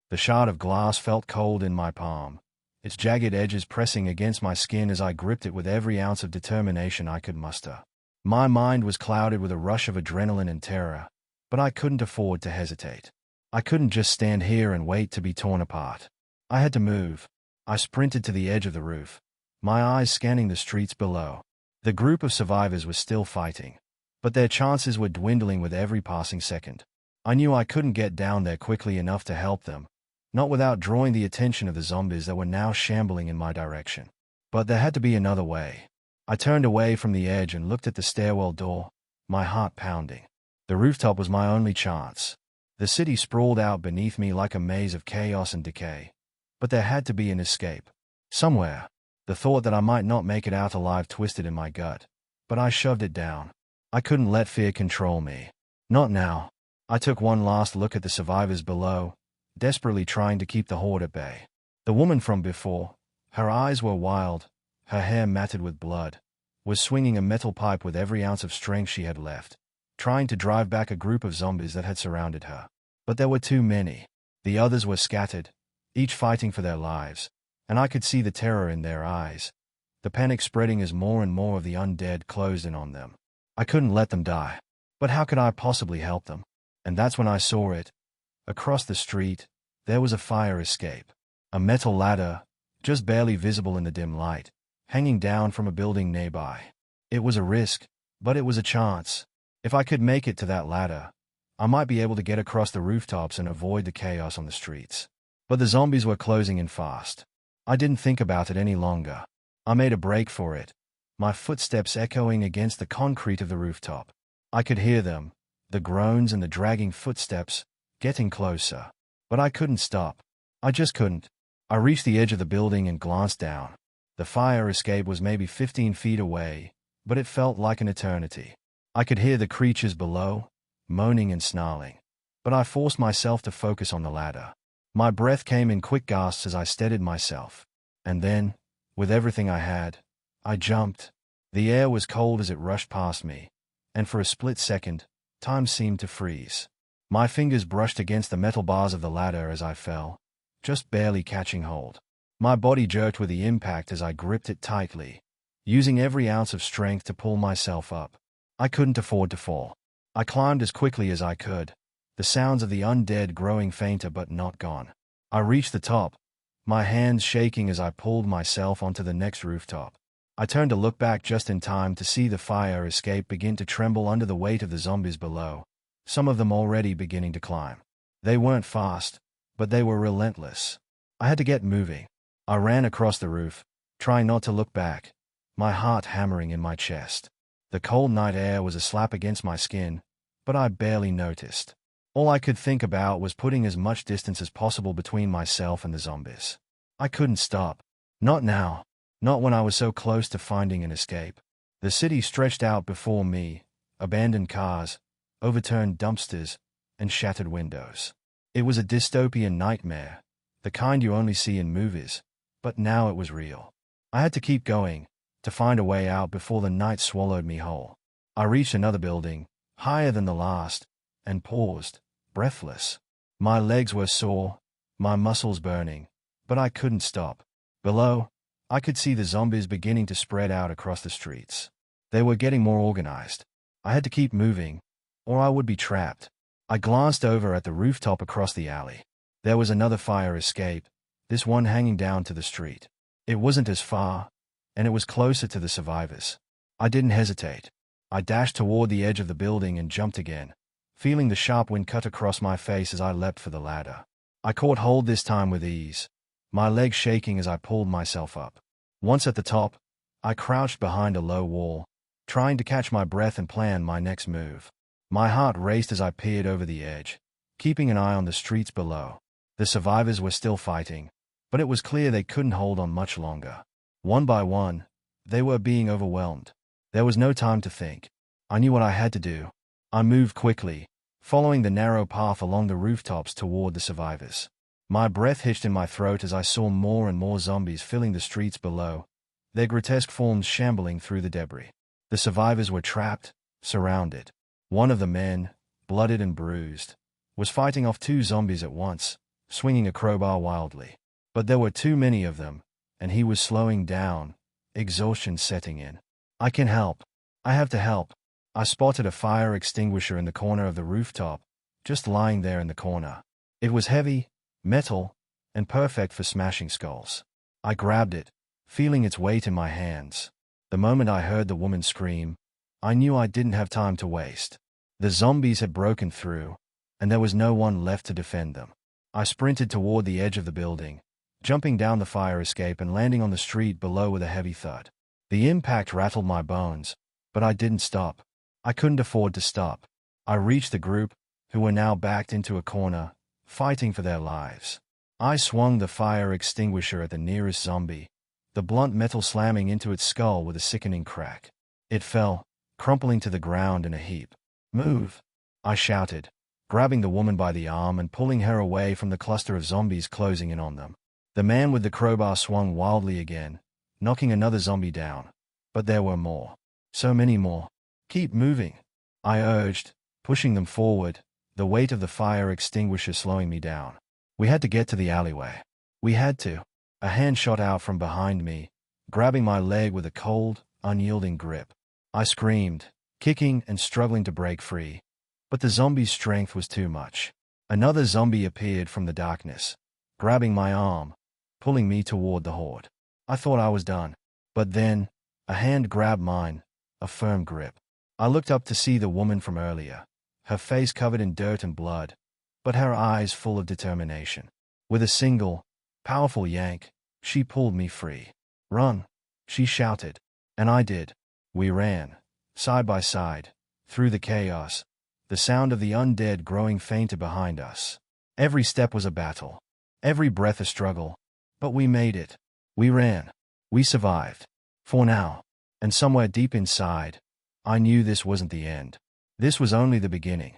The shard of glass felt cold in my palm, its jagged edges pressing against my skin as I gripped it with every ounce of determination I could muster. My mind was clouded with a rush of adrenaline and terror, but I couldn't afford to hesitate. I couldn't just stand here and wait to be torn apart. I had to move. I sprinted to the edge of the roof, my eyes scanning the streets below. The group of survivors was still fighting, but their chances were dwindling with every passing second. I knew I couldn't get down there quickly enough to help them, not without drawing the attention of the zombies that were now shambling in my direction. But there had to be another way. I turned away from the edge and looked at the stairwell door, my heart pounding. The rooftop was my only chance. The city sprawled out beneath me like a maze of chaos and decay. But there had to be an escape. Somewhere. The thought that I might not make it out alive twisted in my gut, but I shoved it down. I couldn't let fear control me. Not now. I took one last look at the survivors below, desperately trying to keep the horde at bay. The woman from before, her eyes were wild, her hair matted with blood, was swinging a metal pipe with every ounce of strength she had left, trying to drive back a group of zombies that had surrounded her. But there were too many. The others were scattered, each fighting for their lives, and I could see the terror in their eyes, the panic spreading as more and more of the undead closed in on them. I couldn't let them die. But how could I possibly help them? And that's when I saw it. Across the street, there was a fire escape. A metal ladder, just barely visible in the dim light, hanging down from a building nearby. It was a risk, but it was a chance. If I could make it to that ladder, I might be able to get across the rooftops and avoid the chaos on the streets. But the zombies were closing in fast. I didn't think about it any longer. I made a break for it, my footsteps echoing against the concrete of the rooftop. I could hear them, the groans and the dragging footsteps, getting closer. But I couldn't stop. I just couldn't. I reached the edge of the building and glanced down. The fire escape was maybe 15 feet away, but it felt like an eternity. I could hear the creatures below, moaning and snarling. But I forced myself to focus on the ladder. My breath came in quick gasps as I steadied myself. And then, with everything I had, I jumped. The air was cold as it rushed past me, and for a split second, time seemed to freeze. My fingers brushed against the metal bars of the ladder as I fell, just barely catching hold. My body jerked with the impact as I gripped it tightly, using every ounce of strength to pull myself up. I couldn't afford to fall. I climbed as quickly as I could, the sounds of the undead growing fainter but not gone. I reached the top, my hands shaking as I pulled myself onto the next rooftop. I turned to look back just in time to see the fire escape begin to tremble under the weight of the zombies below, some of them already beginning to climb. They weren't fast, but they were relentless. I had to get moving. I ran across the roof, trying not to look back, my heart hammering in my chest. The cold night air was a slap against my skin, but I barely noticed. All I could think about was putting as much distance as possible between myself and the zombies. I couldn't stop. Not now. Not when I was so close to finding an escape. The city stretched out before me, abandoned cars, overturned dumpsters, and shattered windows. It was a dystopian nightmare, the kind you only see in movies, but now it was real. I had to keep going, to find a way out before the night swallowed me whole. I reached another building, higher than the last, and paused, breathless. My legs were sore, my muscles burning, but I couldn't stop. Below, I could see the zombies beginning to spread out across the streets. They were getting more organized. I had to keep moving, or I would be trapped. I glanced over at the rooftop across the alley. There was another fire escape, this one hanging down to the street. It wasn't as far, and it was closer to the survivors. I didn't hesitate. I dashed toward the edge of the building and jumped again, feeling the sharp wind cut across my face as I leapt for the ladder. I caught hold this time with ease, my legs shaking as I pulled myself up. Once at the top, I crouched behind a low wall, trying to catch my breath and plan my next move. My heart raced as I peered over the edge, keeping an eye on the streets below. The survivors were still fighting, but it was clear they couldn't hold on much longer. One by one, they were being overwhelmed. There was no time to think. I knew what I had to do. I moved quickly, following the narrow path along the rooftops toward the survivors. My breath hitched in my throat as I saw more and more zombies filling the streets below, their grotesque forms shambling through the debris. The survivors were trapped, surrounded. One of the men, blooded and bruised, was fighting off two zombies at once, swinging a crowbar wildly. But there were too many of them, and he was slowing down, exhaustion setting in. I can help. I have to help. I spotted a fire extinguisher in the corner of the rooftop, just lying there in the corner. It was heavy, metal, and perfect for smashing skulls. I grabbed it, feeling its weight in my hands. The moment I heard the woman scream, I knew I didn't have time to waste. The zombies had broken through, and there was no one left to defend them. I sprinted toward the edge of the building, jumping down the fire escape and landing on the street below with a heavy thud. The impact rattled my bones, but I didn't stop. I couldn't afford to stop. I reached the group, who were now backed into a corner, fighting for their lives. I swung the fire extinguisher at the nearest zombie, the blunt metal slamming into its skull with a sickening crack. It fell, crumpling to the ground in a heap. "Move!" I shouted, grabbing the woman by the arm and pulling her away from the cluster of zombies closing in on them. The man with the crowbar swung wildly again, knocking another zombie down. But there were more. So many more. "Keep moving," I urged, pushing them forward, the weight of the fire extinguisher slowing me down. We had to get to the alleyway. We had to. A hand shot out from behind me, grabbing my leg with a cold, unyielding grip. I screamed, kicking and struggling to break free. But the zombie's strength was too much. Another zombie appeared from the darkness, grabbing my arm, pulling me toward the horde. I thought I was done. But then, a hand grabbed mine, a firm grip. I looked up to see the woman from earlier, her face covered in dirt and blood, but her eyes full of determination. With a single, powerful yank, she pulled me free. "Run!" she shouted. And I did. We ran, side by side, through the chaos, the sound of the undead growing fainter behind us. Every step was a battle, every breath a struggle, but we made it. We ran. We survived. For now. And somewhere deep inside, I knew this wasn't the end. This was only the beginning.